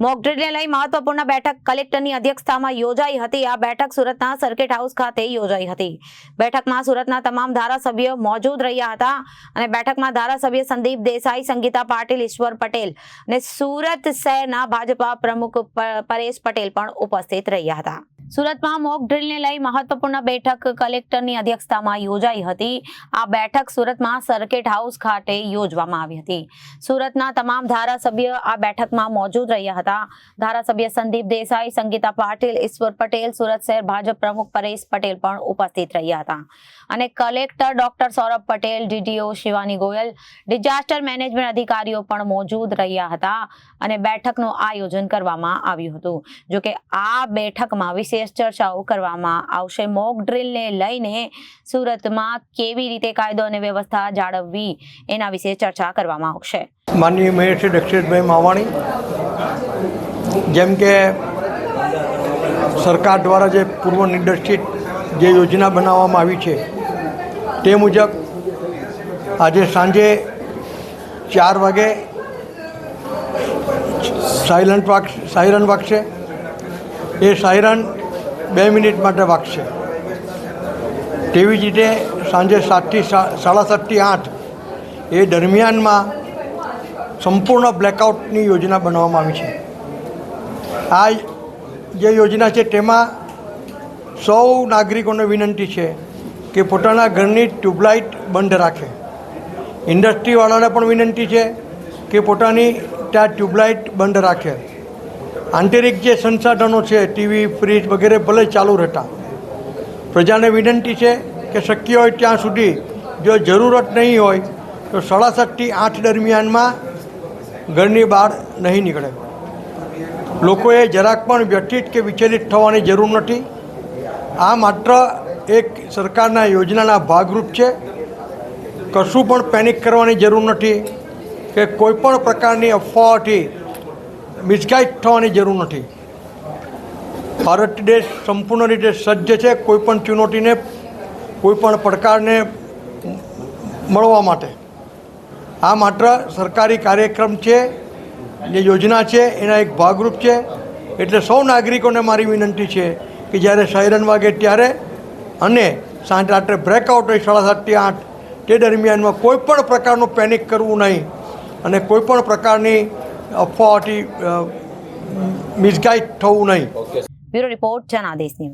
Mock ડ્રીલને લઈ મહત્વપૂર્ણ બેઠક કલેક્ટરની અધ્યક્ષતામાં યોજાઈ હતી। આ બેઠક સુરતના સર્કિટ હાઉસ ખાતે યોજાઈ હતી। બેઠકમાં સુરતના તમામ ધારાસભ્યો મોજૂદ રહ્યા હતા અને બેઠકમાં ધારાસભ્ય સંદીપ દેસાઈ, સંગીતા પાટીલ, ઈશ્વર પટેલ અને સુરત શહેરના ભાજપા પ્રમુખ પરેશ પટેલ પણ ઉપસ્થિત રહ્યા હતા। સુરતમાં મોક ડ્રીલને લઈ મહત્વપૂર્ણ બેઠક કલેક્ટરની અધ્યક્ષતામાં યોજાઈ હતી। આ બેઠક સુરતમાં સર્કિટ હાઉસ ખાતે યોજવામાં આવી હતી। સુરતના તમામ ધારાસભ્ય આ બેઠકમાં મોજૂદ રહ્યા હતા। ધારાસભ્ય સંદીપ દેસાઈ, સંગીતા પાટીલ, ઈશ્વર પટેલ, સુરત શહેર ભાજપ પ્રમુખ પરેશ પટેલ પણ ઉપસ્થિત રહ્યા હતા અને collector doctor Saurabh Patel, DDO Shivani Goyal, disaster management અધિકારીઓ પણ મોજૂદ રહ્યા હતા અને બેઠકનું આયોજન કરવામાં આવ્યું હતું। જોકે આ બેઠકમાં વિશેષ ચર્ચાઓ કરવામાં આવશે। મોક ડ્રીલને લઈને સુરતમાં કેવી રીતે કાયદો અને વ્યવસ્થા જાળવવી એના વિશે ચર્ચા કરવામાં આવશે। માનનીય મેયર શ્રી દક્ષેશભાઈ માવાણી, જેમ કે સરકાર દ્વારા જે પૂર્વ નિર્દેશિત જે યોજના બનાવવામાં આવી છે તે મુજબ આજે સાંજે 4 વાગે સાયરન વાગશે। એ સાયરન 2 મિનિટ માટે વાગશે। તેવી જ રીતે સાંજે 7 થી 7:30 થી 8 એ દરમિયાનમાં સંપૂર્ણ બ્લેકઆઉટની યોજના બનાવવામાં આવી છે। આ જે યોજના છે તેમાં સૌ નાગરિકોને વિનંતી છે કે પોતાના ઘરની ટ્યુબલાઇટ બંધ રાખે। ઇન્ડસ્ટ્રીવાળાને પણ વિનંતી છે કે પોતાની ત્યાં ટ્યુબલાઇટ બંધ રાખે। આંતરિક જે સંસાધનો છે, ટીવી, ફ્રીજ વગેરે ભલે ચાલુ રહેતા। પ્રજાને વિનંતી છે કે શક્ય હોય ત્યાં સુધી જો જરૂરત નહીં હોય તો 7:30 થી 8 દરમિયાનમાં ઘરની બહાર નહીં નીકળે। લોકોએ જરાક પણ વ્યથિત કે વિચલિત થવાની જરૂર નથી। આ માત્ર એક સરકારના યોજનાના ભાગરૂપ છે। કશું પણ પેનિક કરવાની જરૂર નથી કે કોઈ પણ પ્રકારની અફવાઓથી મિસગાઈડ થવાની જરૂર નથી। ભારત દેશ સંપૂર્ણ રીતે સજ્જ છે કોઈ પણ ચુનૌતીને, કોઈ પણ પડકારને મળવા માટે। આ માત્ર સરકારી કાર્યક્રમ છે, જે યોજના છે એના એક ભાગરૂપ છે। એટલે સૌ નાગરિકોને મારી વિનંતી છે કે જ્યારે સાયરન વાગે ત્યારે અને સાંજ રાત્રે બ્રેકઆઉટ હોય 7:30 થી 8 તે દરમિયાનમાં કોઈ પણ પ્રકારનું પેનિક કરવું નહીં અને કોઈ પણ પ્રકારની અફવાઓથી મિસગાઈડ થવું નહીં। Bureau report, Janadesh news.